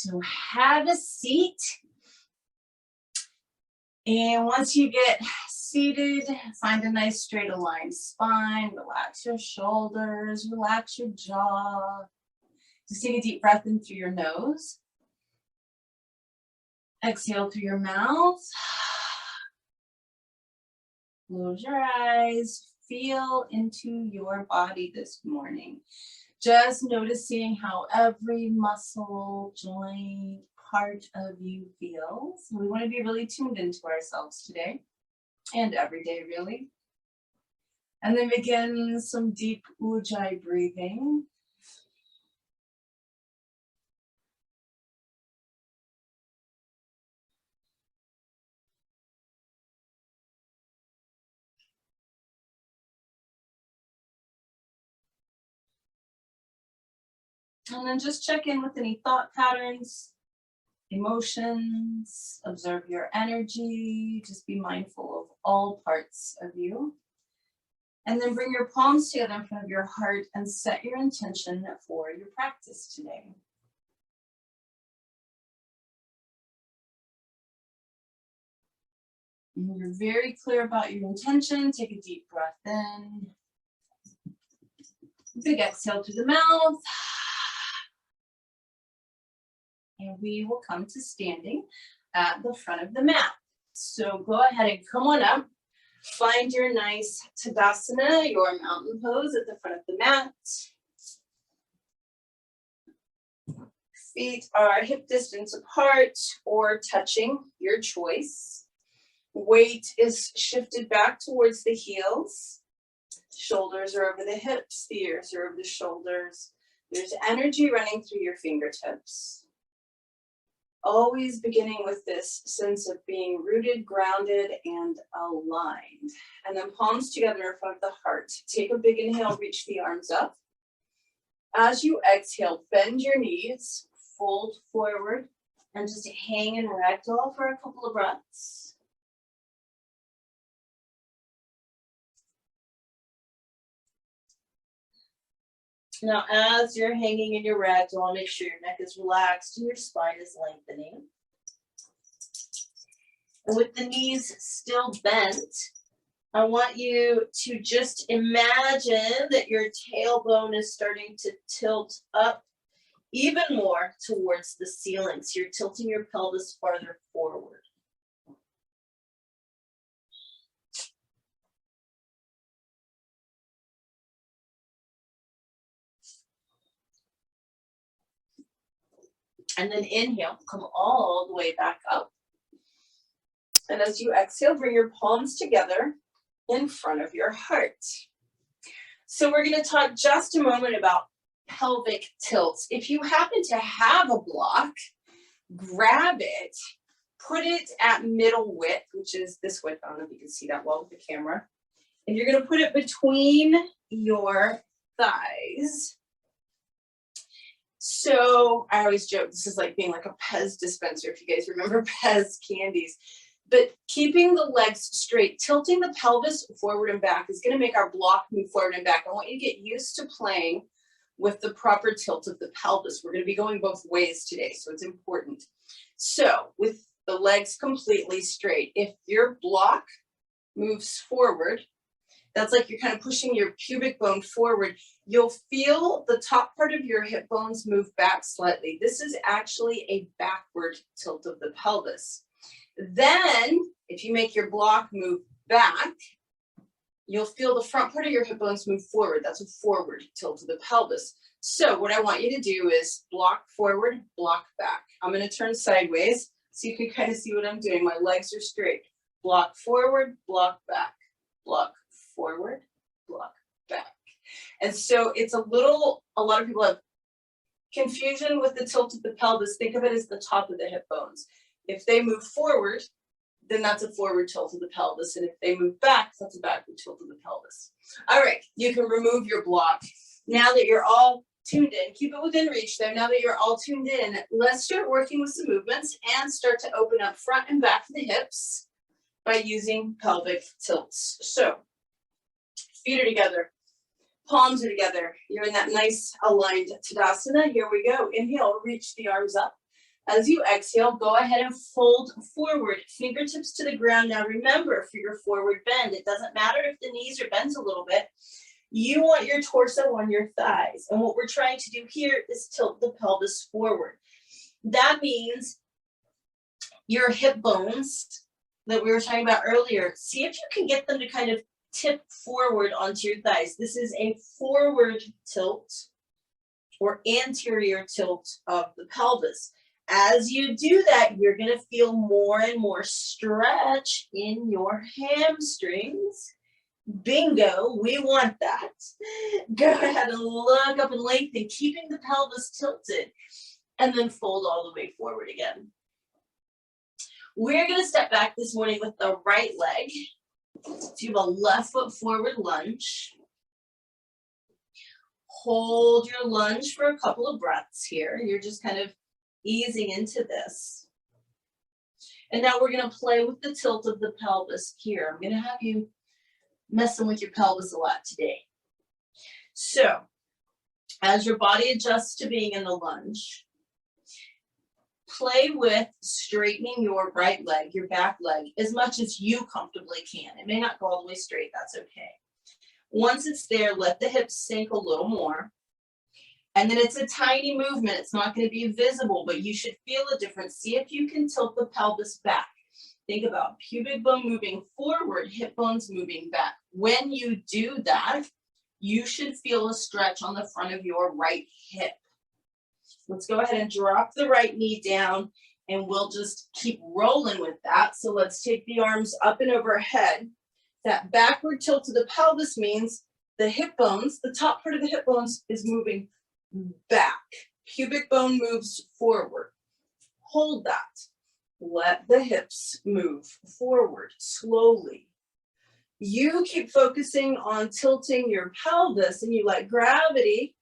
So have a seat. And once you get seated, find a nice straight aligned spine. Relax your shoulders, relax your jaw. Just take a deep breath in through your nose. Exhale through your mouth. Close your eyes. Feel into your body this morning. Just noticing how every muscle, joint, part of you feels. We want to be really tuned into ourselves today and every day, really. And then begin some deep ujjayi breathing. And then just check in with any thought patterns, emotions, observe your energy, just be mindful of all parts of you. And then bring your palms together in front of your heart and set your intention for your practice today. And you're very clear about your intention. Take a deep breath in. Big exhale through the mouth. And we will come to standing at the front of the mat. So go ahead and come on up. Find your nice Tadasana, your mountain pose at the front of the mat. Feet are hip distance apart or touching, your choice. Weight is shifted back towards the heels. Shoulders are over the hips, the ears are over the shoulders. There's energy running through your fingertips. Always beginning with this sense of being rooted, grounded, and aligned. And then palms together in front of the heart. Take a big inhale, reach the arms up. As you exhale, bend your knees, fold forward, and just hang in ragdoll for a couple of breaths. Now, as you're hanging in your ragdoll, make sure your neck is relaxed and your spine is lengthening. And with the knees still bent, I want you to just imagine that your tailbone is starting to tilt up even more towards the ceiling. So you're tilting your pelvis farther forward. And then inhale, come all the way back up. And as you exhale, bring your palms together in front of your heart. So we're going to talk just a moment about pelvic tilts. If you happen to have a block, grab it, put it at middle width, which is this width. I don't know if you can see that well with the camera. And you're going to put it between your thighs. So I always joke, this is like being like a Pez dispenser, if you guys remember Pez candies. But keeping the legs straight, tilting the pelvis forward and back is going to make our block move forward and back. I want you to get used to playing with the proper tilt of the pelvis. We're going to be going both ways today, so it's important. So with the legs completely straight, if your block moves forward, that's like you're kind of pushing your pubic bone forward. You'll feel the top part of your hip bones move back slightly. This is actually a backward tilt of the pelvis. Then, if you make your block move back, you'll feel the front part of your hip bones move forward. That's a forward tilt of the pelvis. So what I want you to do is block forward, block back. I'm going to turn sideways so you can kind of see what I'm doing. My legs are straight. Block forward, block back. Block forward, block back. And so it's a lot of people have confusion with the tilt of the pelvis. Think of it as the top of the hip bones. If they move forward, then that's a forward tilt of the pelvis. And if they move back, that's a backward tilt of the pelvis. All right, you can remove your block. Now that you're all tuned in, keep it within reach though. Now that you're all tuned in, let's start working with some movements and start to open up front and back of the hips by using pelvic tilts. So feet are together, palms are together. You're in that nice aligned Tadasana. Here we go. Inhale, reach the arms up. As you exhale, go ahead and fold forward, fingertips to the ground. Now remember, for your forward bend, it doesn't matter if the knees are bent a little bit. You want your torso on your thighs. And what we're trying to do here is tilt the pelvis forward. That means your hip bones that we were talking about earlier, see if you can get them to kind of tip forward onto your thighs. This is a forward tilt or anterior tilt of the pelvis. As you do that, you're going to feel more and more stretch in your hamstrings. Bingo, we want that. Go ahead and look up and lengthen, keeping the pelvis tilted, and then fold all the way forward again. We're going to step back this morning with the right leg. So you have a left foot forward lunge. Hold your lunge for a couple of breaths here. You're just kind of easing into this. And now we're going to play with the tilt of the pelvis here. I'm going to have you messing with your pelvis a lot today. So, as your body adjusts to being in the lunge, play with straightening your right leg, your back leg, as much as you comfortably can. It may not go all the way straight, that's okay. Once it's there, let the hips sink a little more. And then it's a tiny movement. It's not going to be visible, but you should feel a difference. See if you can tilt the pelvis back. Think about pubic bone moving forward, hip bones moving back. When you do that, you should feel a stretch on the front of your right hip. Let's go ahead and drop the right knee down, and we'll just keep rolling with that. So let's take the arms up and overhead. That backward tilt of the pelvis means the hip bones, the top part of the hip bones is moving back. Pubic bone moves forward. Hold that. Let the hips move forward slowly. You keep focusing on tilting your pelvis, and you let gravity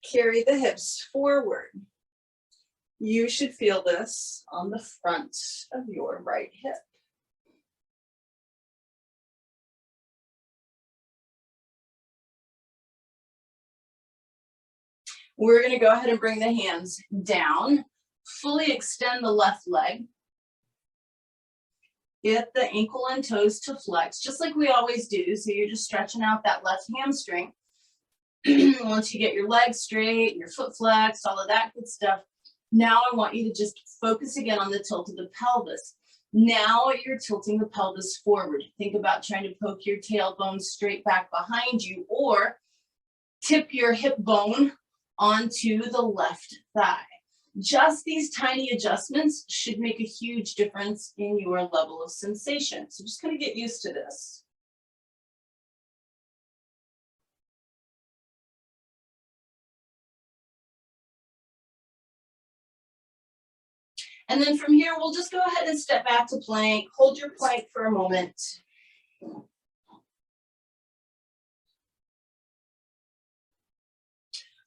carry the hips forward. You should feel this on the front of your right hip. We're going to go ahead and bring the hands down. Fully extend the left leg. Get the ankle and toes to flex, just like we always do. So you're just stretching out that left hamstring. Once you get your legs straight, your foot flexed, all of that good stuff, now I want you to just focus again on the tilt of the pelvis. Now you're tilting the pelvis forward. Think about trying to poke your tailbone straight back behind you, or tip your hip bone onto the left thigh. Just these tiny adjustments should make a huge difference in your level of sensation. So just kind of get used to this. And then from here, we'll just go ahead and step back to plank. Hold your plank for a moment.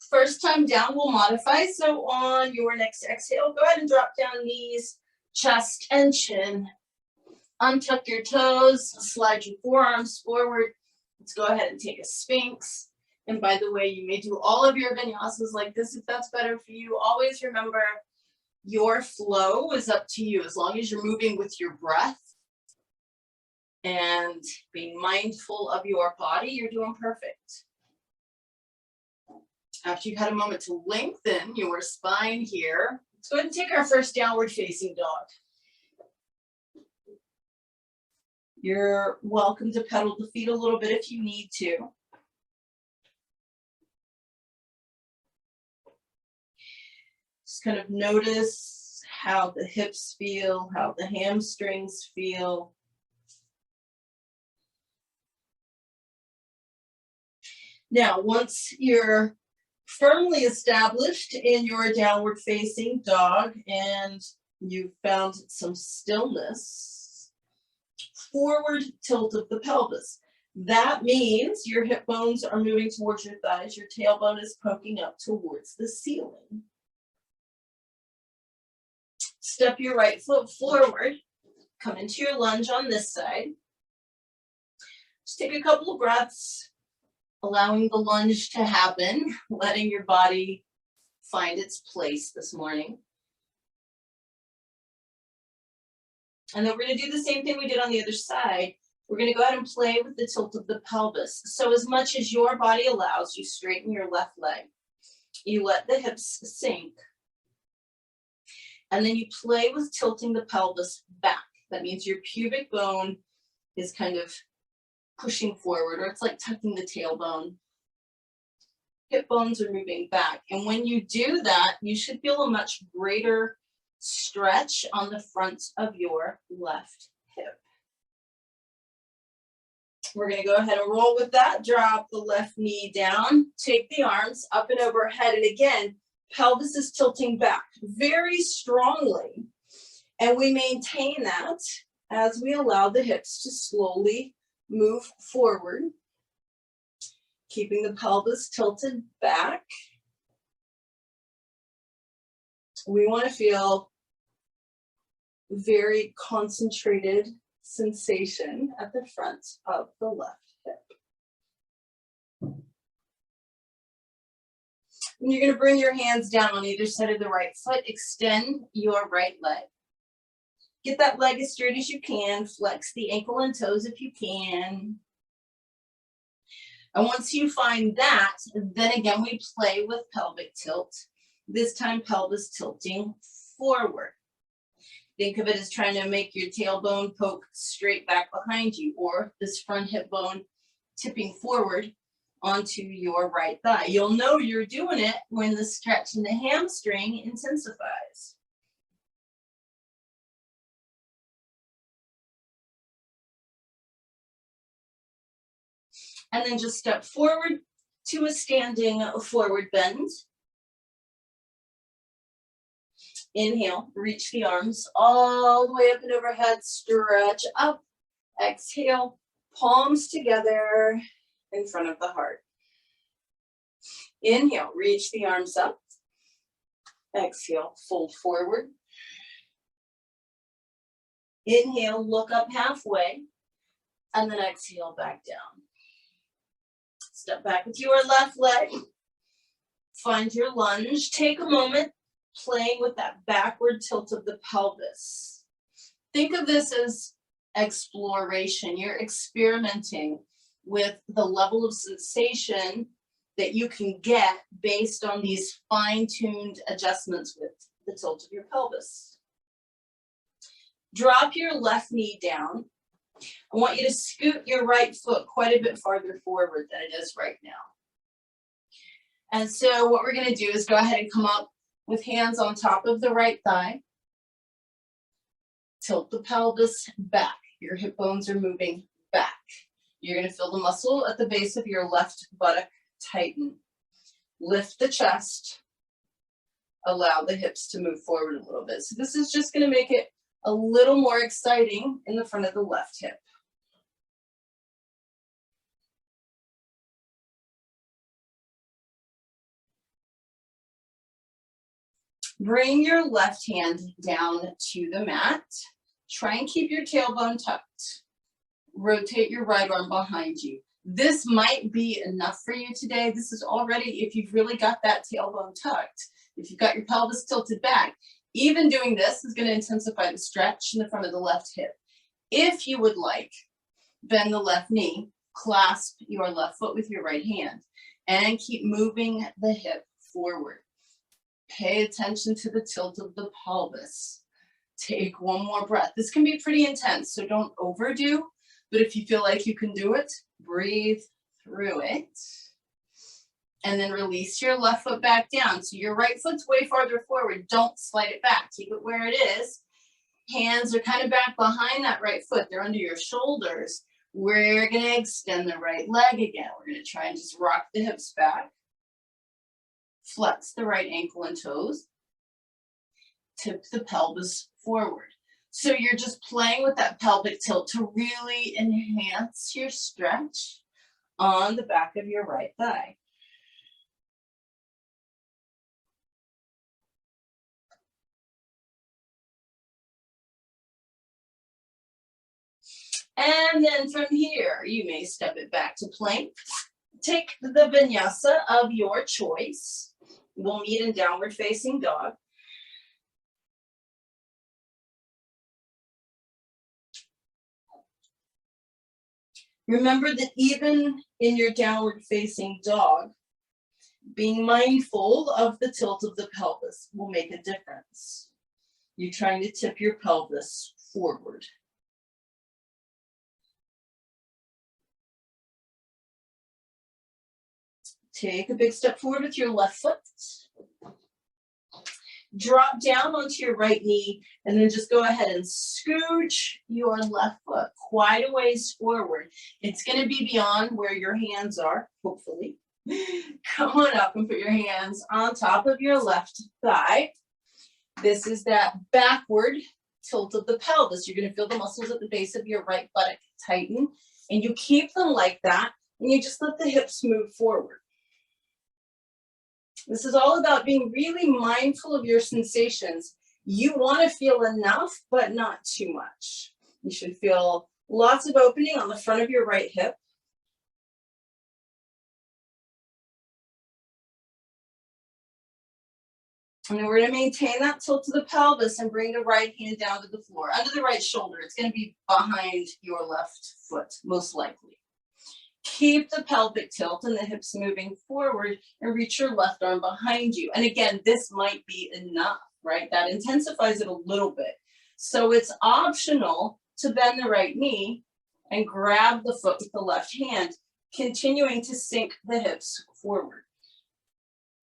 First time down, we'll modify. So on your next exhale, go ahead and drop down knees, chest, and chin. Untuck your toes, slide your forearms forward. Let's go ahead and take a Sphinx. And by the way, you may do all of your vinyasas like this if that's better for you. Always remember, your flow is up to you. As long as you're moving with your breath and being mindful of your body, you're doing perfect. After you've had a moment to lengthen your spine here, let's go ahead and take our first downward facing dog. You're welcome to pedal the feet a little bit if you need to. Just kind of notice how the hips feel, how the hamstrings feel. Now, once you're firmly established in your downward facing dog and you've found some stillness, forward tilt of the pelvis. That means your hip bones are moving towards your thighs, your tailbone is poking up towards the ceiling. Step your right foot forward, come into your lunge on this side. Just take a couple of breaths, allowing the lunge to happen, letting your body find its place this morning. And then we're going to do the same thing we did on the other side. We're going to go ahead and play with the tilt of the pelvis. So as much as your body allows, you straighten your left leg. You let the hips sink. And then you play with tilting the pelvis back. That means your pubic bone is kind of pushing forward, or it's like tucking the tailbone. Hip bones are moving back. And when you do that, you should feel a much greater stretch on the front of your left hip. We're going to go ahead and roll with that. Drop the left knee down. Take the arms up and overhead. And again, pelvis is tilting back very strongly. And we maintain that as we allow the hips to slowly move forward, keeping the pelvis tilted back. We want to feel very concentrated sensation at the front of the left hip. And you're going to bring your hands down on either side of the right foot. Extend your right leg. Get that leg as straight as you can. Flex the ankle and toes if you can. And once you find that, then again we play with pelvic tilt. This time pelvis tilting forward. Think of it as trying to make your tailbone poke straight back behind you, or this front hip bone tipping forward onto your right thigh. You'll know you're doing it when the stretch in the hamstring intensifies. And then just step forward to a standing forward bend. Inhale, reach the arms all the way up and overhead, stretch up. Exhale, palms together in front of the heart. Inhale, reach the arms up. Exhale, fold forward. Inhale, look up halfway, and then exhale back down. Step back with your left leg. Find your lunge. Take a moment playing with that backward tilt of the pelvis. Think of this as exploration. You're experimenting with the level of sensation that you can get based on these fine-tuned adjustments with the tilt of your pelvis. Drop your left knee down. I want you to scoot your right foot quite a bit farther forward than it is right now. And so what we're going to do is go ahead and come up with hands on top of the right thigh. Tilt the pelvis back. Your hip bones are moving back. You're going to feel the muscle at the base of your left buttock tighten. Lift the chest. Allow the hips to move forward a little bit. So this is just going to make it a little more exciting in the front of the left hip. Bring your left hand down to the mat. Try and keep your tailbone tucked. Rotate your right arm behind you. This might be enough for you today. This is already, if you've really got that tailbone tucked, if you've got your pelvis tilted back, even doing this is going to intensify the stretch in the front of the left hip. If you would like, bend the left knee, clasp your left foot with your right hand, and keep moving the hip forward. Pay attention to the tilt of the pelvis. Take one more breath. This can be pretty intense, so don't overdo, but if you feel like you can do it, breathe through it. And then release your left foot back down. So your right foot's way farther forward. Don't slide it back. Keep it where it is. Hands are kind of back behind that right foot. They're under your shoulders. We're going to extend the right leg again. We're going to try and just rock the hips back. Flex the right ankle and toes. Tip the pelvis forward. So you're just playing with that pelvic tilt to really enhance your stretch on the back of your right thigh. And then from here, you may step it back to plank. Take the vinyasa of your choice. We'll meet in downward facing dog. Remember that even in your downward facing dog, being mindful of the tilt of the pelvis will make a difference. You're trying to tip your pelvis forward. Take a big step forward with your left foot. Drop down onto your right knee, and then just go ahead and scooch your left foot quite a ways forward. It's going to be beyond where your hands are, hopefully. Come on up and put your hands on top of your left thigh. This is that backward tilt of the pelvis. You're going to feel the muscles at the base of your right buttock tighten, and you keep them like that, and you just let the hips move forward. This is all about being really mindful of your sensations. You want to feel enough, but not too much. You should feel lots of opening on the front of your right hip. And then we're going to maintain that tilt to the pelvis and bring the right hand down to the floor, under the right shoulder. It's going to be behind your left foot, most likely. Keep the pelvic tilt and the hips moving forward, and reach your left arm behind you. And again, this might be enough, right? That intensifies it a little bit. So it's optional to bend the right knee and grab the foot with the left hand, continuing to sink the hips forward.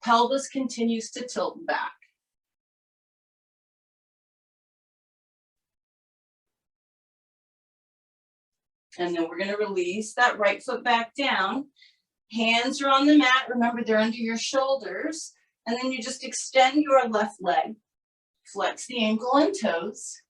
Pelvis continues to tilt back. And then we're going to release that right foot back down. Hands are on the mat. Remember, they're under your shoulders. And then you just extend your left leg. Flex the ankle and toes.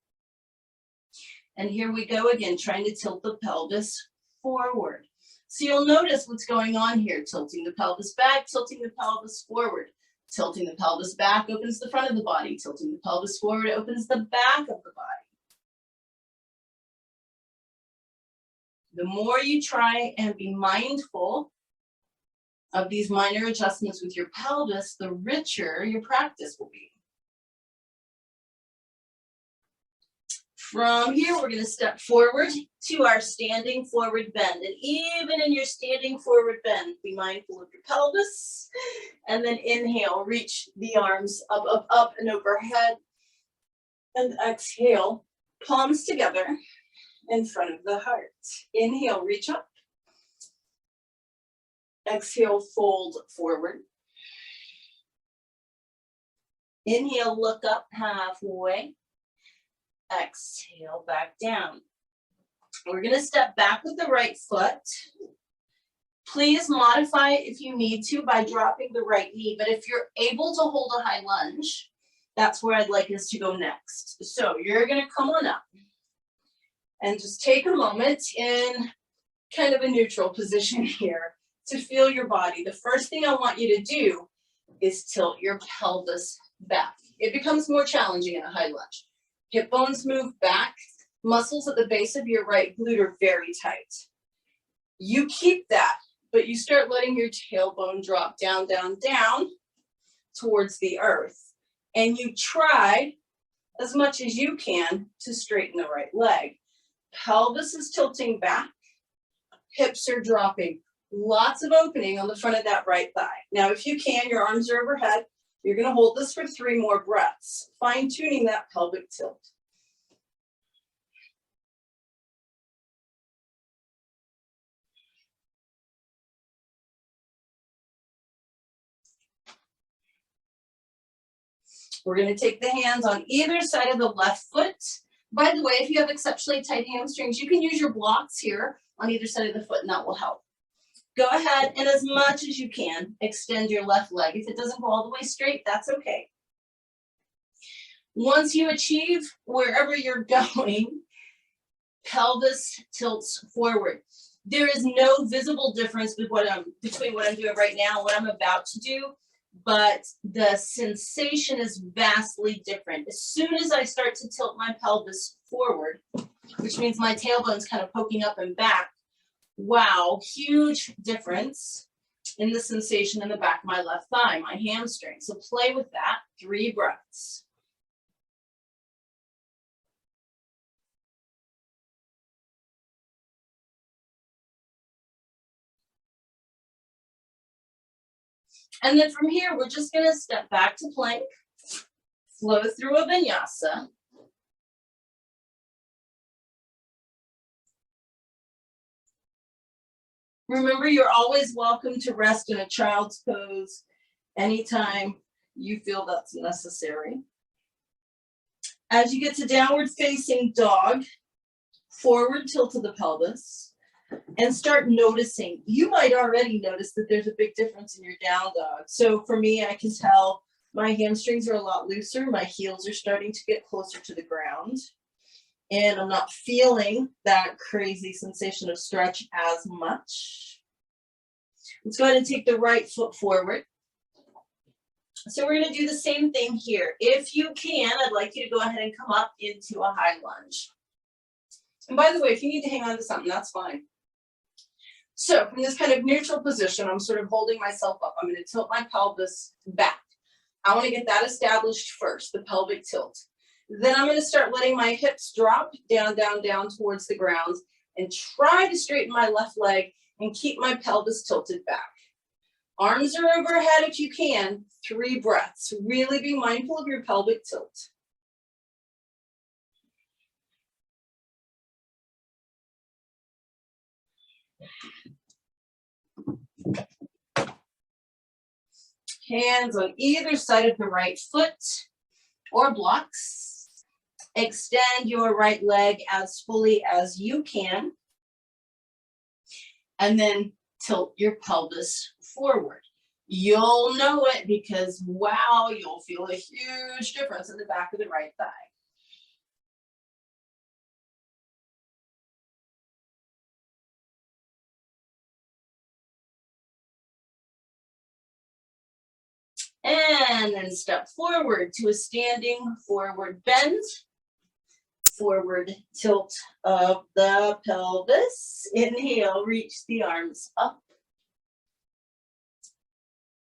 And here we go again, trying to tilt the pelvis forward. So you'll notice what's going on here. Tilting the pelvis back, tilting the pelvis forward. Tilting the pelvis back opens the front of the body. Tilting the pelvis forward opens the back of the body. The more you try and be mindful of these minor adjustments with your pelvis, the richer your practice will be. From here, we're going to step forward to our standing forward bend. And even in your standing forward bend, be mindful of your pelvis. And then inhale, reach the arms up, up, up and overhead. And exhale, palms together in front of the heart. Inhale, reach up. Exhale, fold forward. Inhale, look up halfway. Exhale, back down. We're going to step back with the right foot. Please modify it if you need to by dropping the right knee, but if you're able to hold a high lunge, that's where I'd like us to go next. So you're going to come on up and just take a moment in kind of a neutral position here to feel your body. The first thing I want you to do is tilt your pelvis back. It becomes more challenging in a high lunge. Hip bones move back. Muscles at the base of your right glute are very tight. You keep that, but you start letting your tailbone drop down, down, down towards the earth. And you try as much as you can to straighten the right leg. Pelvis is tilting back. Hips are dropping. Lots of opening on the front of that right thigh. Now, if you can, your arms are overhead. You're going to hold this for 3 more breaths, fine-tuning that pelvic tilt. We're going to take the hands on either side of the left foot. By the way, if you have exceptionally tight hamstrings, you can use your blocks here on either side of the foot, and that will help. Go ahead and as much as you can, extend your left leg. If it doesn't go all the way straight, that's okay. Once you achieve wherever you're going, pelvis tilts forward. There is no visible difference between what I'm doing right now and what I'm about to do, but the sensation is vastly different. As soon as I start to tilt my pelvis forward, which means my tailbone's kind of poking up and back, wow, huge difference in the sensation in the back of my left thigh, my hamstring. So play with that, 3 breaths. And then from here, we're just gonna step back to plank, flow through a vinyasa. Remember, you're always welcome to rest in a child's pose anytime you feel that's necessary. As you get to downward facing dog, forward tilt of the pelvis, and start noticing. You might already notice that there's a big difference in your down dog. So for me, I can tell my hamstrings are a lot looser. My heels are starting to get closer to the ground. And I'm not feeling that crazy sensation of stretch as much. Let's go ahead and take the right foot forward. So we're going to do the same thing here. If you can, I'd like you to go ahead and come up into a high lunge. And by the way, if you need to hang on to something, that's fine. So from this kind of neutral position, I'm sort of holding myself up. I'm going to tilt my pelvis back. I want to get that established first, the pelvic tilt. Then I'm going to start letting my hips drop down, down, down towards the ground and try to straighten my left leg and keep my pelvis tilted back. Arms are overhead if you can. 3 breaths. Really be mindful of your pelvic tilt. Hands on either side of the right foot or blocks. Extend your right leg as fully as you can. And then tilt your pelvis forward. You'll know it because, wow, you'll feel a huge difference in the back of the right thigh. And then step forward to a standing forward bend. Forward tilt of the pelvis. Inhale, reach the arms up.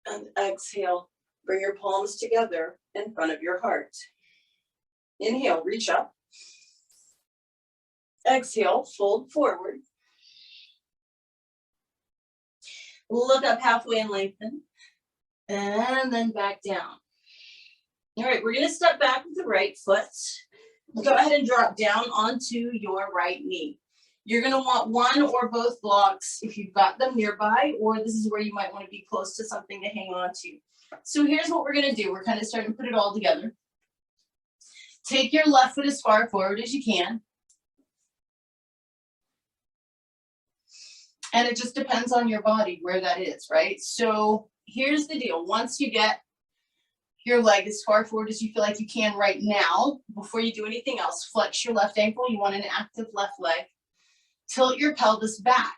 And exhale, bring your palms together in front of your heart. Inhale, reach up. Exhale, fold forward. Look up halfway and lengthen. And then back down. All right, we're going to step back with the right foot. Go ahead and drop down onto your right knee. You're going to want one or both blocks if you've got them nearby, or this is where you might want to be close to something to hang on to. So here's what we're going to do. We're kind of starting to put it all together. Take your left foot as far forward as you can. And it just depends on your body where that is, right? So here's the deal. Once you get your leg as far forward as you feel like you can right now, before you do anything else, flex your left ankle. You want an active left leg. Tilt your pelvis back.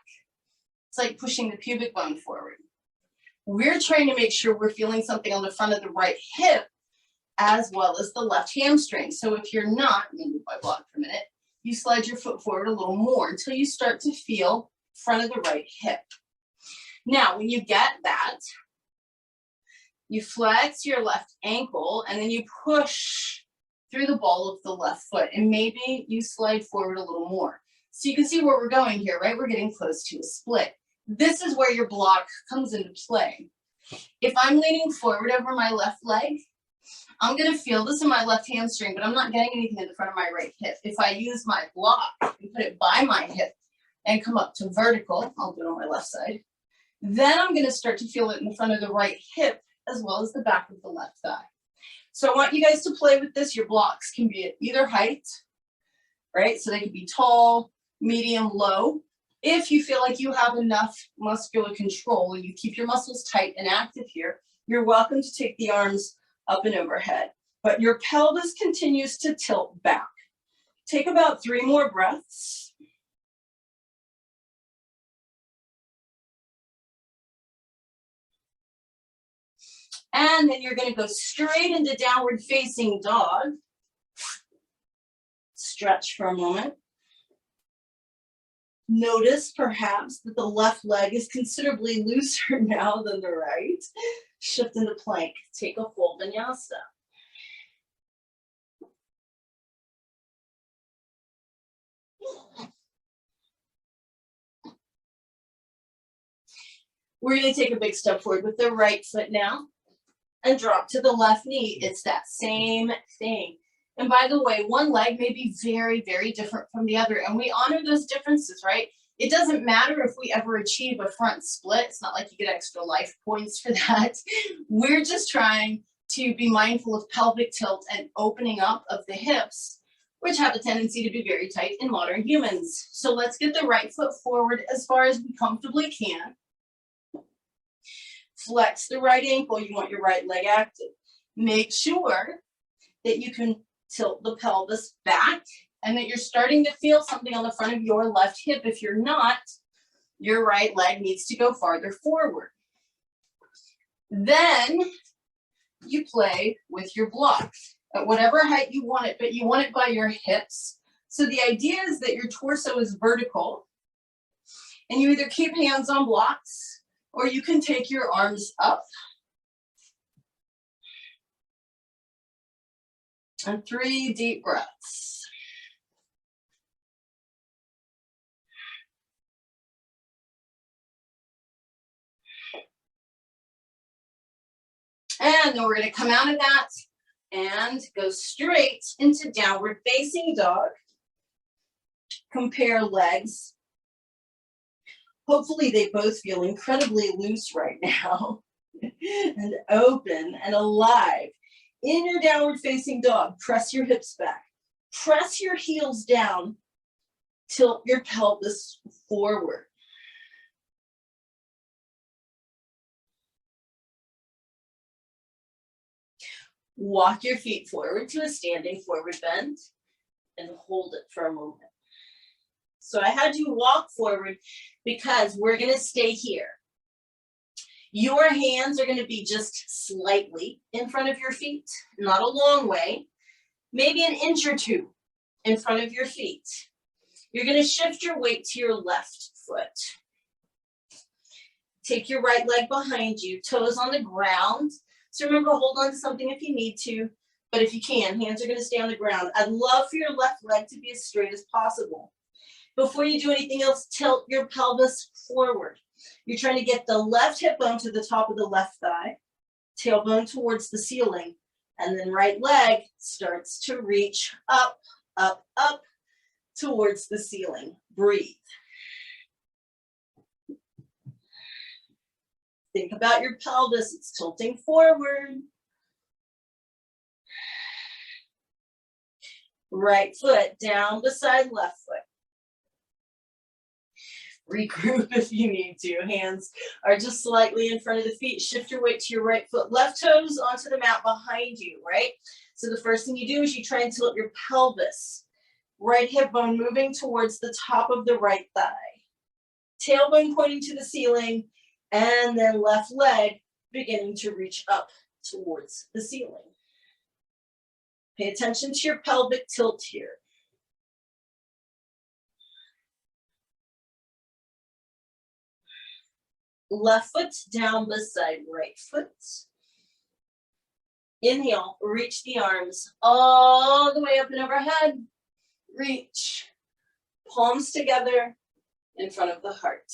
It's like pushing the pubic bone forward. We're trying to make sure we're feeling something on the front of the right hip as well as the left hamstring. So if you're not, let me move my block for a minute, you slide your foot forward a little more until you start to feel front of the right hip. Now, when you get that, you flex your left ankle and then you push through the ball of the left foot, and maybe you slide forward a little more. So you can see where we're going here, right? We're getting close to a split. This is where your block comes into play. If I'm leaning forward over my left leg, I'm going to feel this in my left hamstring, but I'm not getting anything in the front of my right hip. If I use my block and put it by my hip and come up to vertical, I'll do it on my left side, then I'm going to start to feel it in the front of the right hip as well as the back of the left thigh. So I want you guys to play with this. Your blocks can be at either height, right? So they can be tall, medium, low. If you feel like you have enough muscular control and you keep your muscles tight and active here, you're welcome to take the arms up and overhead. But your pelvis continues to tilt back. Take about 3 more breaths. And then you're going to go straight into downward facing dog. Stretch for a moment. Notice perhaps that the left leg is considerably looser now than the right. Shift into plank. Take a full vinyasa. We're going to take a big step forward with the right foot now and drop to the left knee. It's that same thing. And by the way, one leg may be very, very different from the other, and we honor those differences, right? It doesn't matter if we ever achieve a front split. It's not like you get extra life points for that. We're just trying to be mindful of pelvic tilt and opening up of the hips, which have a tendency to be very tight in modern humans. So let's get the right foot forward as far as we comfortably can. Flex the right ankle. You want your right leg active. Make sure that you can tilt the pelvis back and that you're starting to feel something on the front of your left hip. If you're not, your right leg needs to go farther forward. Then you play with your blocks at whatever height you want it, but you want it by your hips. So the idea is that your torso is vertical, and you either keep hands on blocks or you can take your arms up. And 3 deep breaths. And then we're going to come out of that and go straight into downward facing dog. Compare legs. Hopefully they both feel incredibly loose right now and open and alive. In your downward facing dog, press your hips back. Press your heels down. Tilt your pelvis forward. Walk your feet forward to a standing forward bend and hold it for a moment. So I had you walk forward because we're going to stay here. Your hands are going to be just slightly in front of your feet, not a long way, maybe an inch or two in front of your feet. You're going to shift your weight to your left foot. Take your right leg behind you, toes on the ground. So remember, hold on to something if you need to, but if you can, hands are going to stay on the ground. I'd love for your left leg to be as straight as possible. Before you do anything else, tilt your pelvis forward. You're trying to get the left hip bone to the top of the left thigh, tailbone towards the ceiling, and then right leg starts to reach up, up, up towards the ceiling. Breathe. Think about your pelvis. It's tilting forward. Right foot down beside left foot. Regroup if you need to. Hands are just slightly in front of the feet. Shift your weight to your right foot. Left toes onto the mat behind you, right? So the first thing you do is you try and tilt your pelvis. Right hip bone moving towards the top of the right thigh. Tailbone pointing to the ceiling, and then left leg beginning to reach up towards the ceiling. Pay attention to your pelvic tilt here. Left foot down beside right foot. Inhale, reach the arms all the way up and overhead. Reach. Palms together in front of the heart.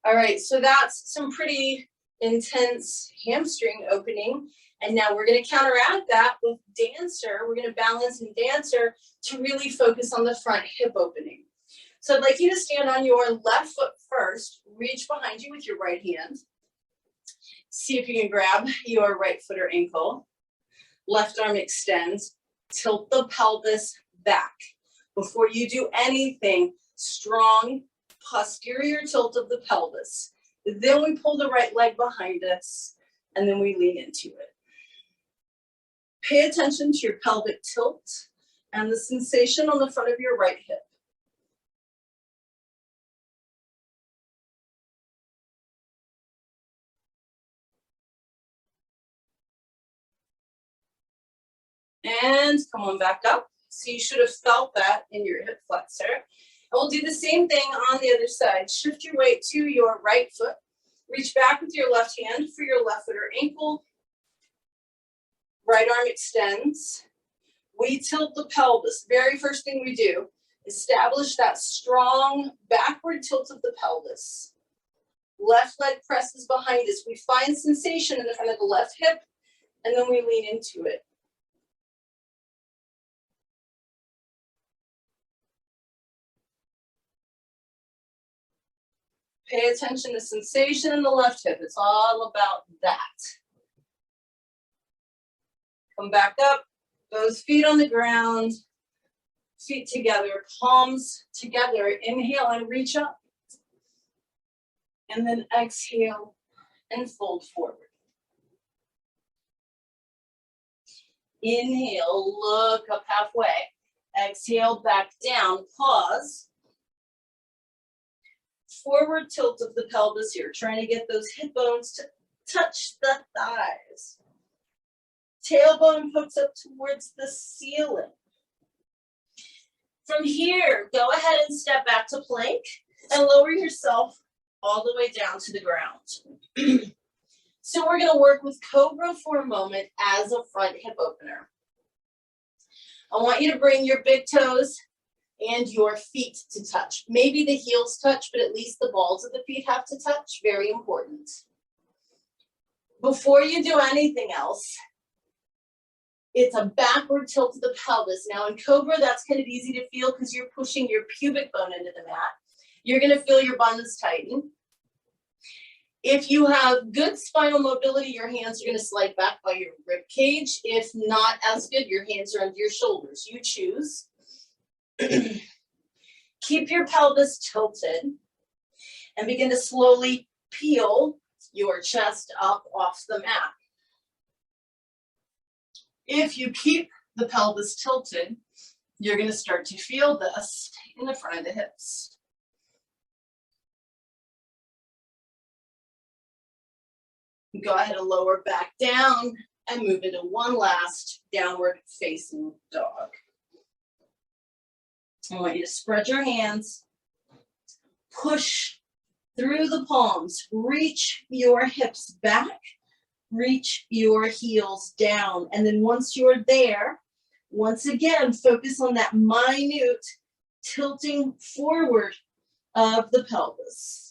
All right, so that's some pretty intense hamstring opening. And now we're going to counteract that with dancer. We're going to balance in dancer to really focus on the front hip opening. So I'd like you to stand on your left foot first. Reach behind you with your right hand. See if you can grab your right foot or ankle. Left arm extends. Tilt the pelvis back. Before you do anything, strong posterior tilt of the pelvis. Then we pull the right leg behind us, and then we lean into it. Pay attention to your pelvic tilt and the sensation on the front of your right hip. And come on back up. So you should have felt that in your hip flexor. And we'll do the same thing on the other side. Shift your weight to your right foot. Reach back with your left hand for your left foot or ankle. Right arm extends. We tilt the pelvis. Very first thing we do, establish that strong backward tilt of the pelvis. Left leg presses behind us. We find sensation in the front of the left hip, and then we lean into it. Pay attention to sensation in the left hip. It's all about that. Come back up, those feet on the ground, feet together, palms together. Inhale and reach up. And then exhale and fold forward. Inhale, look up halfway. Exhale, back down, pause. Forward tilt of the pelvis here, trying to get those hip bones to touch the thighs. Tailbone hooks up towards the ceiling. From here, go ahead and step back to plank and lower yourself all the way down to the ground. So we're going to work with cobra for a moment as a front hip opener. I want you to bring your big toes and your feet to touch. Maybe the heels touch, but at least the balls of the feet have to touch. Very important. Before you do anything else, it's a backward tilt of the pelvis. Now in cobra, that's kind of easy to feel because you're pushing your pubic bone into the mat. You're going to feel your buns tighten. If you have good spinal mobility, your hands are going to slide back by your rib cage. If not as good, your hands are under your shoulders. You choose. Keep your pelvis tilted and begin to slowly peel your chest up off the mat. If you keep the pelvis tilted, you're going to start to feel this in the front of the hips. Go ahead and lower back down and move into one last downward facing dog. I want you to spread your hands, push through the palms, reach your hips back, reach your heels down. And then once you're there, once again, focus on that minute tilting forward of the pelvis.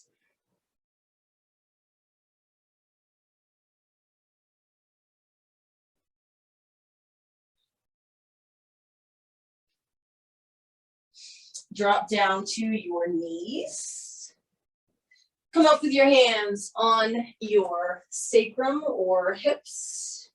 Drop down to your knees. Come up with your hands on your sacrum or hips.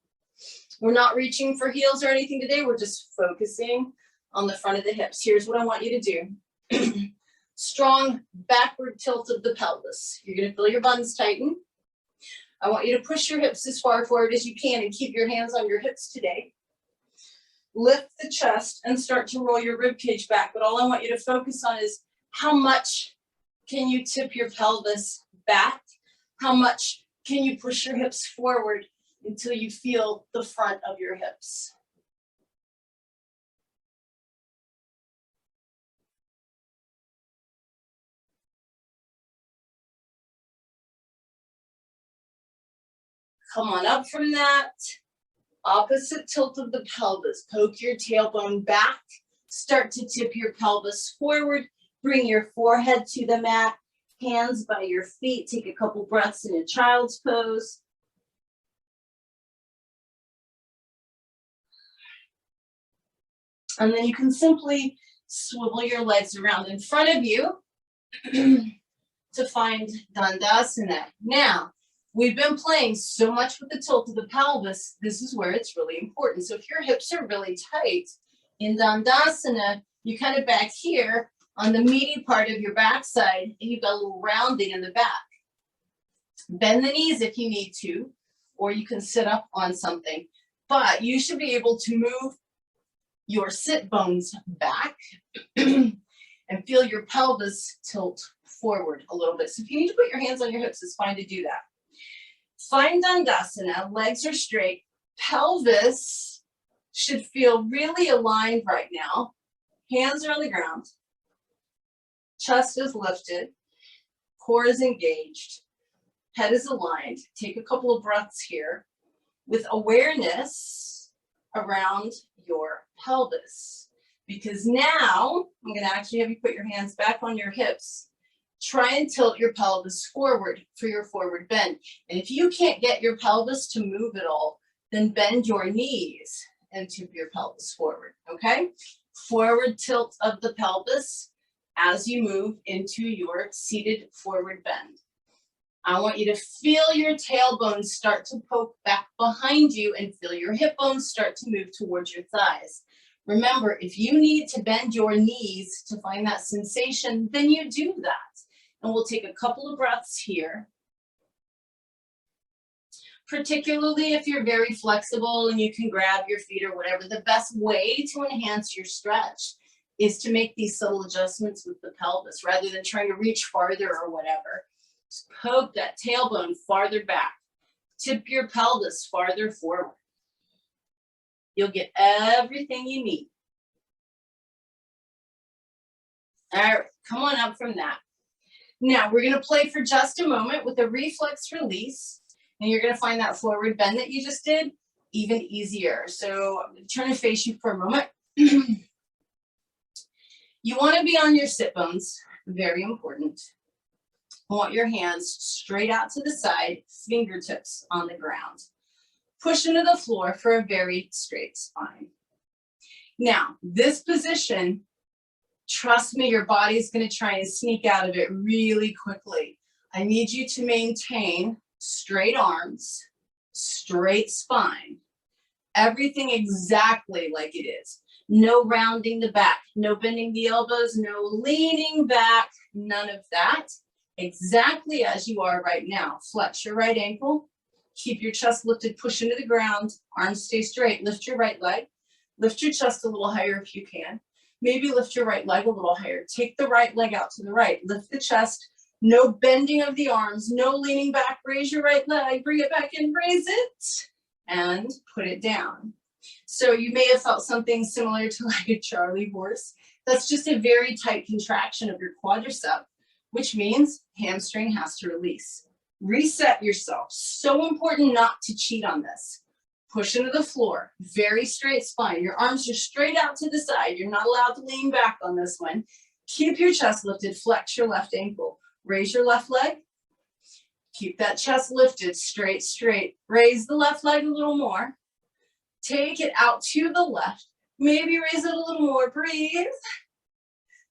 We're not reaching for heels or anything today. We're just focusing on the front of the hips. Here's what I want you to do. Strong backward tilt of the pelvis. You're going to feel your buns tighten. I want you to push your hips as far forward as you can and keep your hands on your hips today. Lift the chest and start to roll your rib cage back. But all I want you to focus on is how much can you tip your pelvis back? How much can you push your hips forward until you feel the front of your hips? Come on up from that. Opposite tilt of the pelvis. Poke your tailbone back. Start to tip your pelvis forward. Bring your forehead to the mat. Hands by your feet. Take a couple breaths in a child's pose. And then you can simply swivel your legs around in front of you to find Dandasana. Now, we've been playing so much with the tilt of the pelvis. This is where it's really important. So if your hips are really tight in Dandasana, you kind of back here on the meaty part of your backside, and you've got a little rounding in the back. Bend the knees if you need to, or you can sit up on something. But you should be able to move your sit bones back and feel your pelvis tilt forward a little bit. So if you need to put your hands on your hips, it's fine to do that. Find Dandasana, legs are straight. Pelvis should feel really aligned right now. Hands are on the ground. Chest is lifted. Core is engaged. Head is aligned. Take a couple of breaths here with awareness around your pelvis. Because now I'm going to actually have you put your hands back on your hips. Try and tilt your pelvis forward for your forward bend. And if you can't get your pelvis to move at all, then bend your knees and tip your pelvis forward, okay? Forward tilt of the pelvis as you move into your seated forward bend. I want you to feel your tailbone start to poke back behind you and feel your hip bones start to move towards your thighs. Remember, if you need to bend your knees to find that sensation, then you do that. And we'll take a couple of breaths here. Particularly if you're very flexible and you can grab your feet or whatever, the best way to enhance your stretch is to make these subtle adjustments with the pelvis rather than trying to reach farther or whatever. Just poke that tailbone farther back. Tip your pelvis farther forward. You'll get everything you need. All right, come on up from that. Now we're going to play for just a moment with a reflex release, and you're going to find that forward bend that you just did even easier. So I'm going to turn and face you for a moment. You want to be on your sit bones, very important. I want your hands straight out to the side, fingertips on the ground. Push into the floor for a very straight spine. Now, this position, trust me, your body's going to try and sneak out of it really quickly. I need you to maintain straight arms, straight spine, everything exactly like it is. No rounding the back, no bending the elbows, no leaning back, none of that. Exactly as you are right now. Flex your right ankle, keep your chest lifted, push into the ground, arms stay straight, lift your right leg, lift your chest a little higher if you can. Maybe lift your right leg a little higher. Take the right leg out to the right, lift the chest, no bending of the arms, no leaning back, raise your right leg, bring it back in, raise it, and put it down. So you may have felt something similar to like a Charlie horse. That's just a very tight contraction of your quadricep, which means hamstring has to release. Reset yourself. So important not to cheat on this. Push into the floor, very straight spine. Your arms are straight out to the side. You're not allowed to lean back on this one. Keep your chest lifted, flex your left ankle. Raise your left leg. Keep that chest lifted, straight, straight. Raise the left leg a little more. Take it out to the left. Maybe raise it a little more, breathe.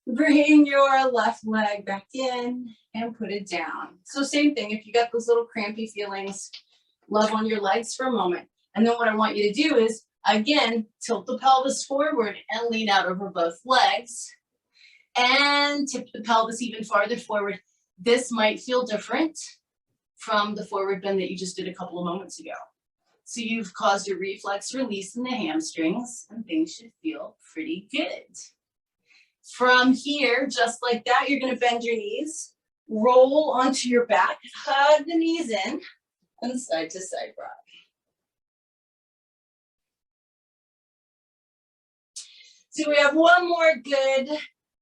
Bring your left leg back in and put it down. So same thing, if you got those little crampy feelings, love on your legs for a moment. And then what I want you to do is, again, tilt the pelvis forward and lean out over both legs. And tip the pelvis even farther forward. This might feel different from the forward bend that you just did a couple of moments ago. So you've caused a reflex release in the hamstrings, and things should feel pretty good. From here, just like that, you're going to bend your knees, roll onto your back, hug the knees in, and side to side rock. So we have one more good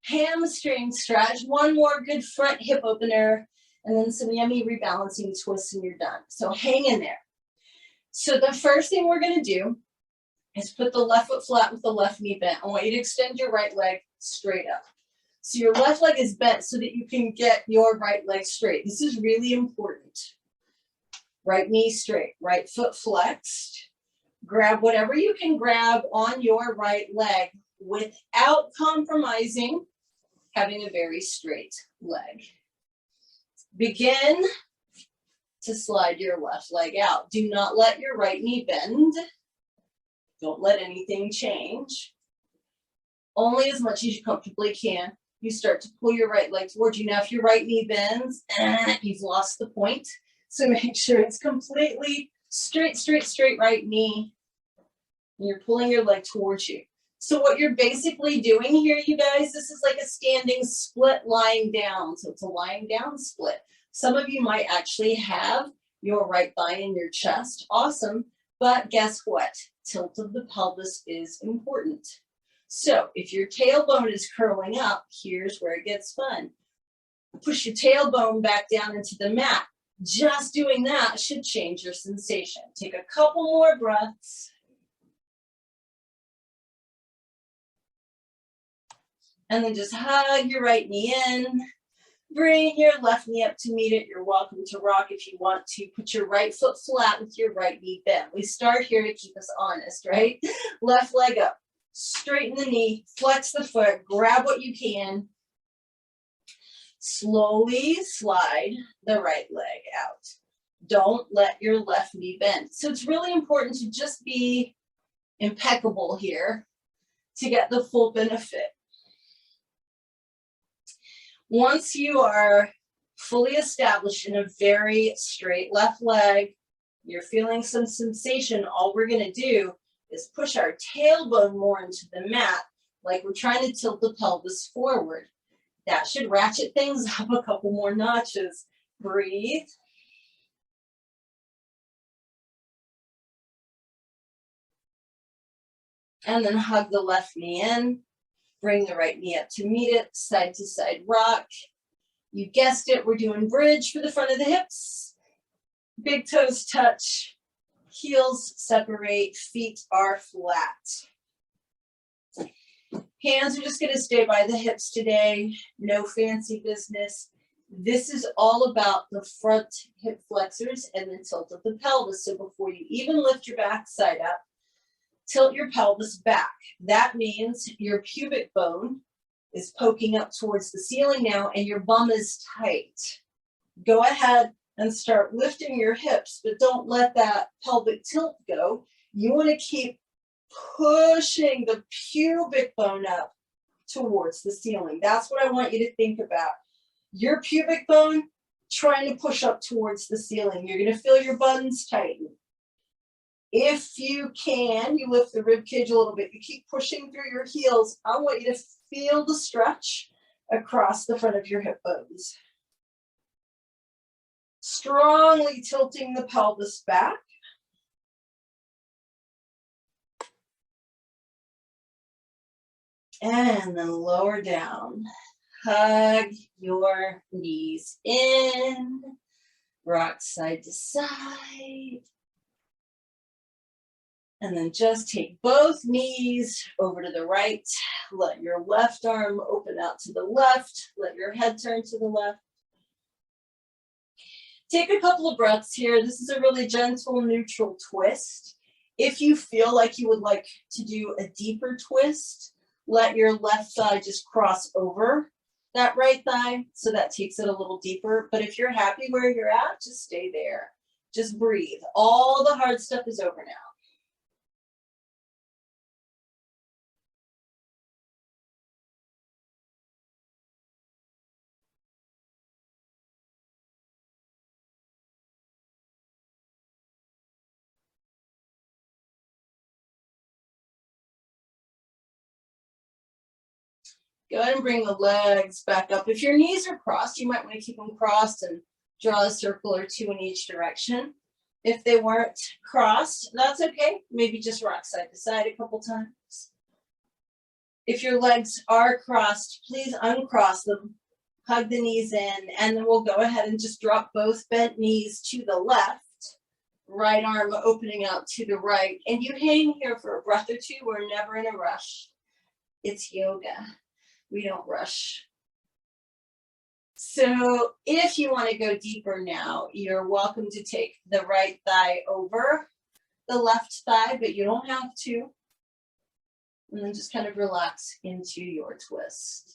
hamstring stretch, one more good front hip opener, and then some yummy rebalancing twists and you're done. So hang in there. So the first thing we're going to do is put the left foot flat with the left knee bent. I want you to extend your right leg straight up. So your left leg is bent so that you can get your right leg straight. This is really important. Right knee straight, right foot flexed. Grab whatever you can grab on your right leg without compromising having a very straight leg. Begin to slide your left leg out. Do not let your right knee bend. Don't let anything change. Only as much as you comfortably can. You start to pull your right leg towards you. Now, if your right knee bends, you've lost the point. So make sure it's completely straight, straight, straight right knee. And you're pulling your leg towards you. So what you're basically doing here, you guys, this is like a standing split lying down. So it's a lying down split. Some of you might actually have your right thigh in your chest. Awesome. But guess what? Tilt of the pelvis is important. So if your tailbone is curling up, here's where it gets fun. Push your tailbone back down into the mat. Just doing that should change your sensation. Take a couple more breaths. And then just hug your right knee in. Bring your left knee up to meet it. You're welcome to rock if you want to. Put your right foot flat with your right knee bent. We start here to keep us honest, right? Left leg up. Straighten the knee, flex the foot, grab what you can. Slowly slide the right leg out. Don't let your left knee bend. So it's really important to just be impeccable here to get the full benefit. Once you are fully established in a very straight left leg, you're feeling some sensation, all we're going to do is push our tailbone more into the mat, like we're trying to tilt the pelvis forward. That should ratchet things up a couple more notches. Breathe. And then hug the left knee in. Bring the right knee up to meet it, side to side rock. You guessed it, we're doing bridge for the front of the hips. Big toes touch, heels separate, feet are flat. Hands are just gonna stay by the hips today, no fancy business. This is all about the front hip flexors and the tilt of the pelvis. So before you even lift your backside up, tilt your pelvis back. That means your pubic bone is poking up towards the ceiling now and your bum is tight. Go ahead and start lifting your hips, but don't let that pelvic tilt go. You want to keep pushing the pubic bone up towards the ceiling. That's what I want you to think about. Your pubic bone trying to push up towards the ceiling. You're going to feel your buttons tighten. If you can, you lift the rib cage a little bit. You keep pushing through your heels. I want you to feel the stretch across the front of your hip bones. Strongly tilting the pelvis back. And then lower down. Hug your knees in. Rock side to side. And then just take both knees over to the right. Let your left arm open out to the left. Let your head turn to the left. Take a couple of breaths here. This is a really gentle, neutral twist. If you feel like you would like to do a deeper twist, let your left thigh just cross over that right thigh, so that takes it a little deeper. But if you're happy where you're at, just stay there. Just breathe. All the hard stuff is over now. Go ahead and bring the legs back up. If your knees are crossed, you might want to keep them crossed and draw a circle or two in each direction. If they weren't crossed, that's okay. Maybe just rock side to side a couple times. If your legs are crossed, please uncross them. Hug the knees in, and then we'll go ahead and just drop both bent knees to the left. Right arm opening out to the right. And you hang here for a breath or two. We're never in a rush. It's yoga. We don't rush. So if you want to go deeper now, you're welcome to take the right thigh over the left thigh, but you don't have to. And then just kind of relax into your twist.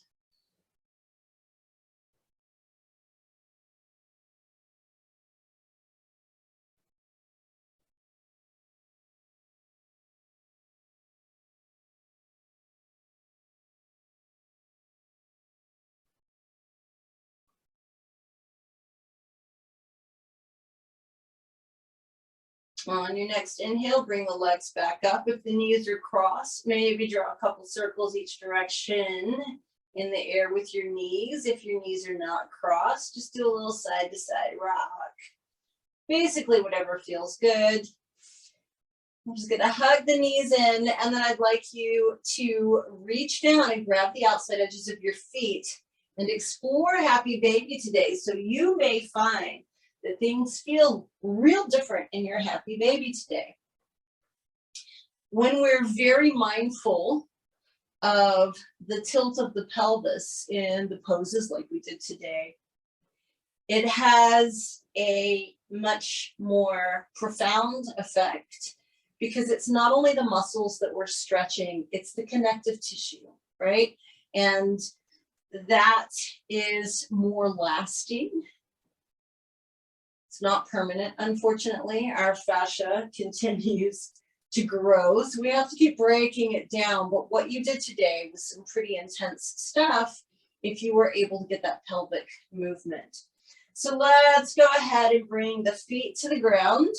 On your next inhale, bring the legs back up. If the knees are crossed, maybe draw a couple circles each direction in the air with your knees. If your knees are not crossed, just do a little side to side rock. Basically, whatever feels good. I'm just gonna hug the knees in, and then I'd like you to reach down and grab the outside edges of your feet and explore happy baby today. So you may find that things feel real different in your happy baby today. When we're very mindful of the tilt of the pelvis in the poses like we did today, It has a much more profound effect because it's not only the muscles that we're stretching, it's the connective tissue, right? And that is more lasting. It's not permanent, unfortunately. Our fascia continues to grow, so we have to keep breaking it down. But what you did today was some pretty intense stuff if you were able to get that pelvic movement. So let's go ahead and bring the feet to the ground.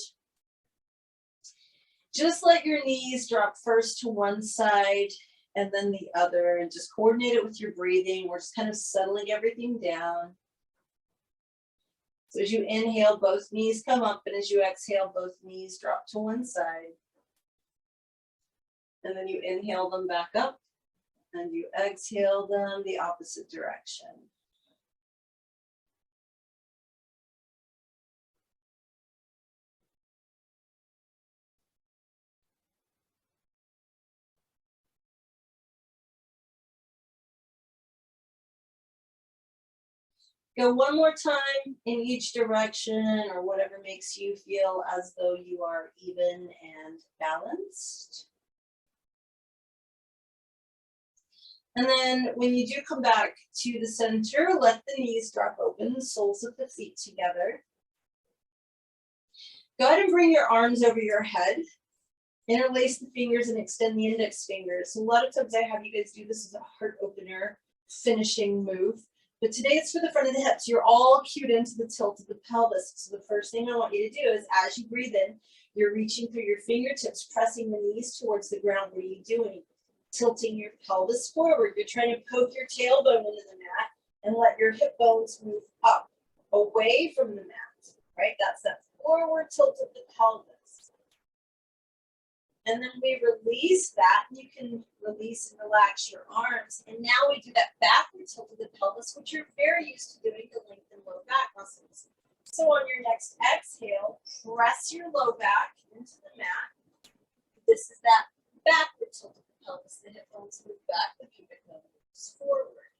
Just let your knees drop first to one side and then the other, and just coordinate it with your breathing. We're just kind of settling everything down. So as you inhale, both knees come up, and as you exhale, both knees drop to one side. And then you inhale them back up, and you exhale them the opposite direction. Go one more time in each direction, or whatever makes you feel as though you are even and balanced. And then when you do come back to the center, let the knees drop open, the soles of the feet together. Go ahead and bring your arms over your head. Interlace the fingers and extend the index fingers. So a lot of times I have you guys do this as a heart opener, finishing move. But today it's for the front of the hips. You're all cued into the tilt of the pelvis. So the first thing I want you to do is, as you breathe in, you're reaching through your fingertips, pressing the knees towards the ground. What are you doing? Tilting your pelvis forward. You're trying to poke your tailbone into the mat and let your hip bones move up, away from the mat, right? That's that forward tilt of the pelvis. And then we release that. You can release and relax your arms. And now we do that backward tilt of the pelvis, which you're very used to doing to lengthen low back muscles. So on your next exhale, press your low back into the mat. This is that backward tilt of the pelvis. The hip bones move back, the pubic bone moves forward.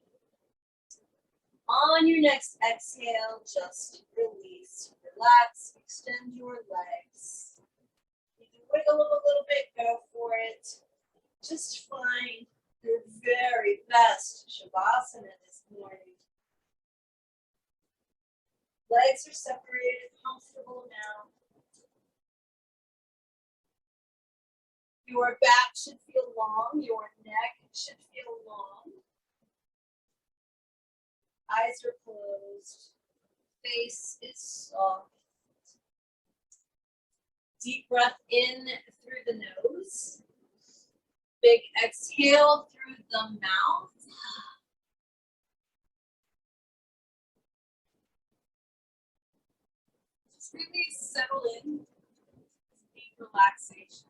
On your next exhale, just release, relax, extend your legs. Wiggle them a little bit, go for it. Just find your very best Shavasana this morning. Legs are separated a comfortable amount. Your back should feel long, your neck should feel long. Eyes are closed. Face is soft. Deep breath in through the nose. Big exhale through the mouth. Just really settle in. Deep relaxation.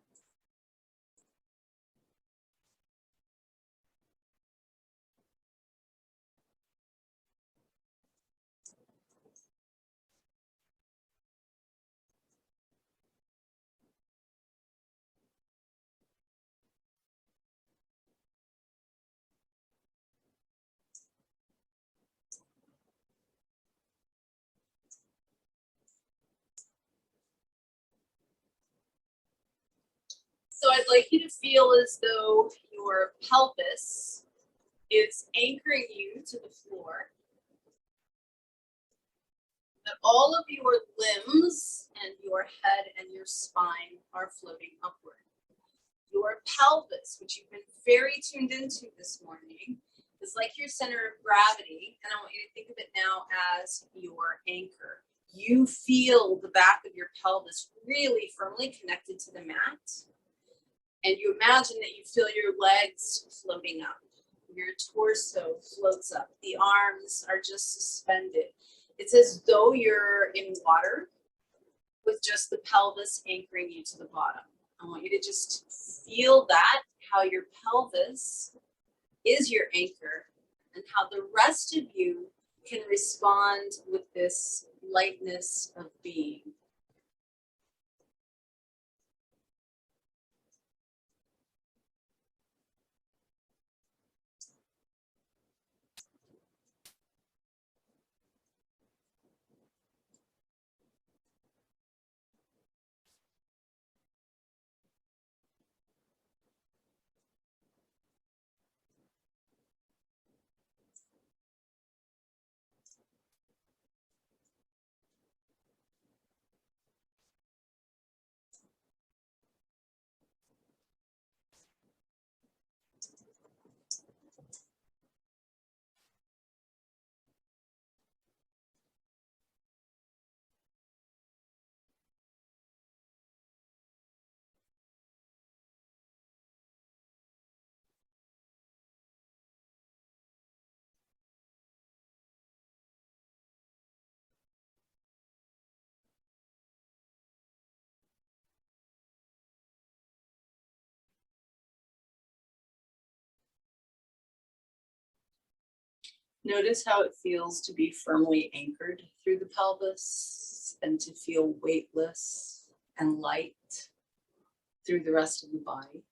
So I'd like you to feel as though your pelvis is anchoring you to the floor. That all of your limbs and your head and your spine are floating upward. Your pelvis, which you've been very tuned into this morning, is like your center of gravity. And I want you to think of it now as your anchor. You feel the back of your pelvis really firmly connected to the mat. And you imagine that you feel your legs floating up. Your torso floats up. The arms are just suspended. It's as though you're in water with just the pelvis anchoring you to the bottom. I want you to just feel that, how your pelvis is your anchor and how the rest of you can respond with this lightness of being. Notice how it feels to be firmly anchored through the pelvis and to feel weightless and light through the rest of the body.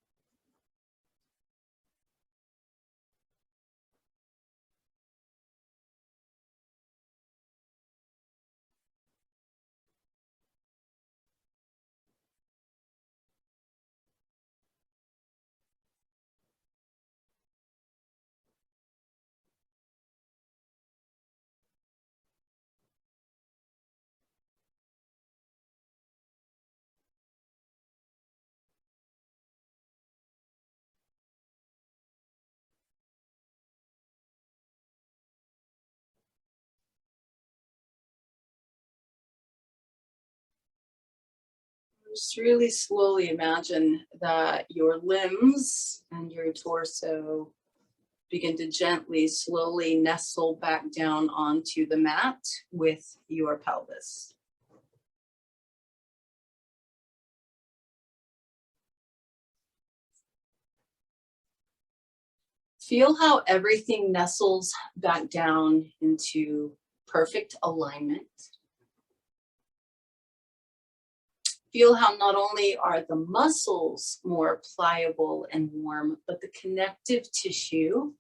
Just really slowly imagine that your limbs and your torso begin to gently, slowly nestle back down onto the mat with your pelvis. Feel how everything nestles back down into perfect alignment. Feel how not only are the muscles more pliable and warm, but the connective tissue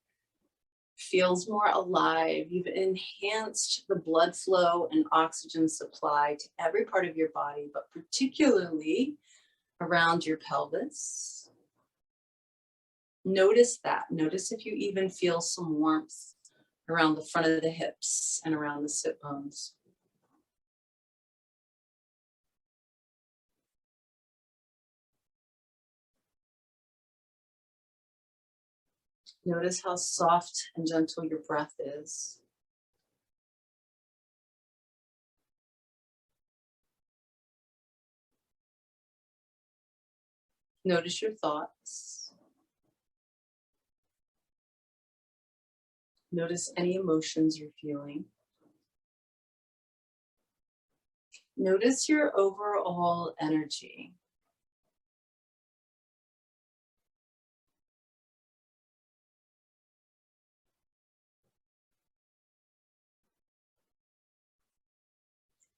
feels more alive. You've enhanced the blood flow and oxygen supply to every part of your body, but particularly around your pelvis. Notice that. Notice if you even feel some warmth around the front of the hips and around the sit bones. Notice how soft and gentle your breath is. Notice your thoughts. Notice any emotions you're feeling. Notice your overall energy.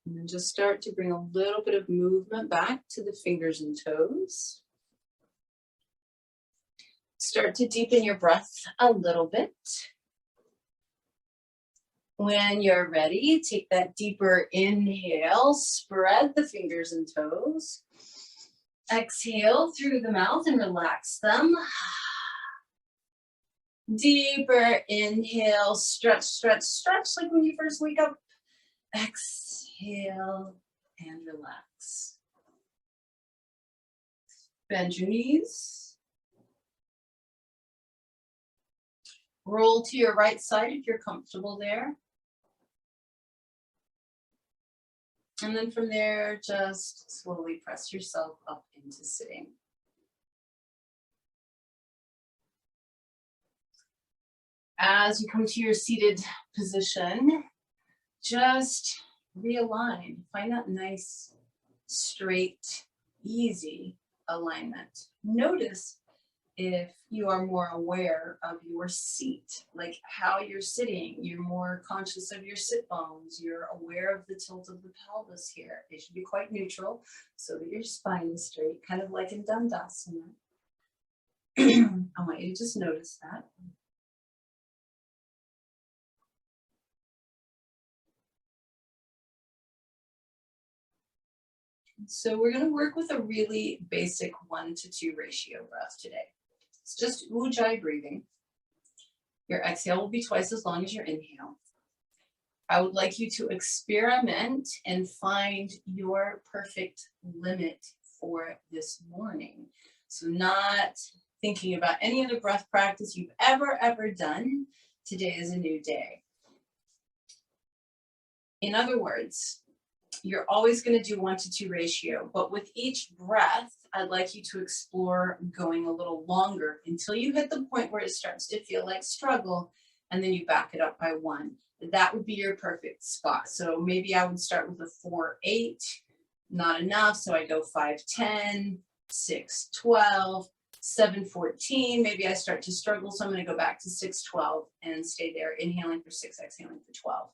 And then just start to bring a little bit of movement back to the fingers and toes. Start to deepen your breath a little bit. When you're ready, take that deeper inhale, spread the fingers and toes. Exhale through the mouth and relax them. Deeper inhale, stretch, stretch, stretch like when you first wake up. Exhale and relax. Bend your knees. Roll to your right side if you're comfortable there. And then from there, just slowly press yourself up into sitting. As you come to your seated position, just realign. Find that nice, straight, easy alignment. Notice if you are more aware of your seat, like how you're sitting, you're more conscious of your sit bones, you're aware of the tilt of the pelvis here. They should be quite neutral so that your spine is straight, kind of like in Dandasana. I want you to just notice that. So we're going to work with a really basic 1-to-2 ratio breath today. It's just Ujjayi breathing. Your exhale will be twice as long as your inhale. I would like you to experiment and find your perfect limit for this morning. So not thinking about any other breath practice you've ever done. Today is a new day. In other words, you're always going to do 1-to-2 ratio, but with each breath, I'd like you to explore going a little longer until you hit the point where it starts to feel like struggle, and then you back it up by 1. That would be your perfect spot. So maybe I would start with a 4-8, not enough, so I go 5-10, 6-12, 7:14, maybe I start to struggle, so I'm going to go back to 6:12 and stay there, inhaling for 6, exhaling for 12.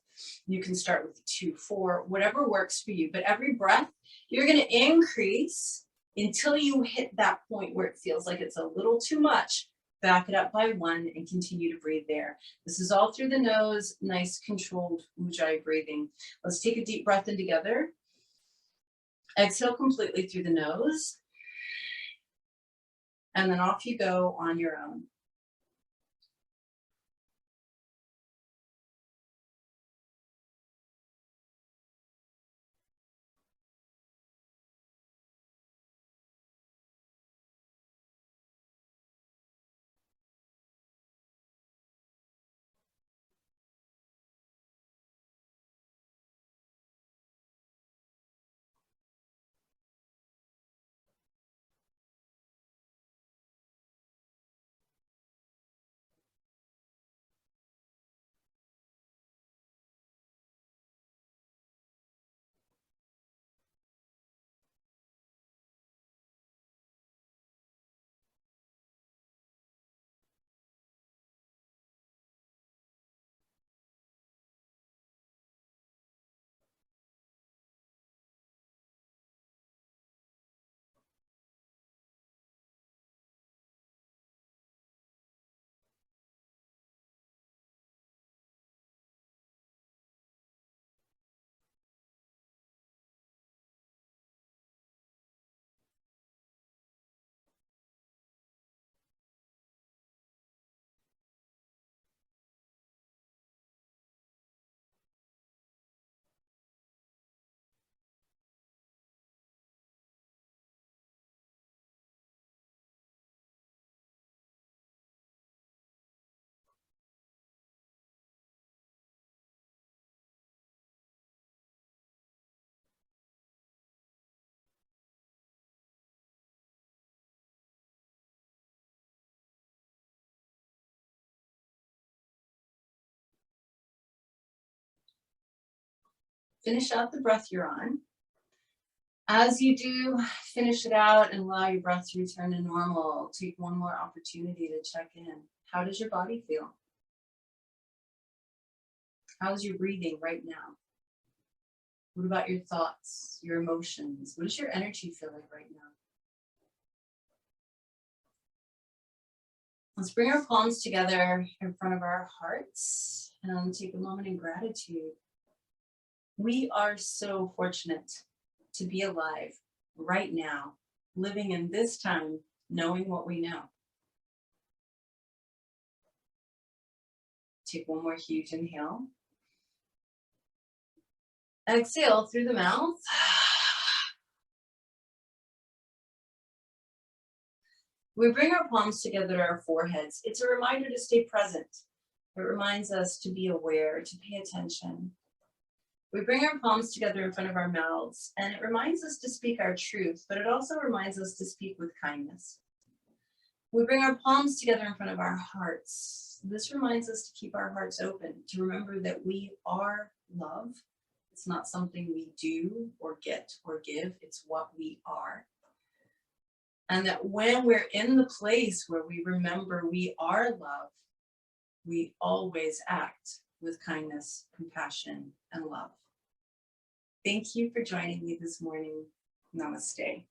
You can start with 2-4, whatever works for you, but every breath, you're going to increase until you hit that point where it feels like it's a little too much. Back it up by 1 and continue to breathe there. This is all through the nose, nice controlled Ujjayi breathing. Let's take a deep breath in together. Exhale completely through the nose. And then off you go on your own. Finish out the breath you're on. As you do, finish it out and allow your breath to return to normal. Take one more opportunity to check in. How does your body feel? How's your breathing right now? What about your thoughts, your emotions? What does your energy feel like right now? Let's bring our palms together in front of our hearts and take a moment in gratitude. We are so fortunate to be alive right now, living in this time, knowing what we know. Take one more huge inhale. Exhale through the mouth. We bring our palms together to our foreheads. It's a reminder to stay present. It reminds us to be aware, to pay attention. We bring our palms together in front of our mouths, and it reminds us to speak our truth, but it also reminds us to speak with kindness. We bring our palms together in front of our hearts. This reminds us to keep our hearts open, to remember that we are love. It's not something we do or get or give, it's what we are. And that when we're in the place where we remember we are love, we always act with kindness, compassion, and love. Thank you for joining me this morning. Namaste.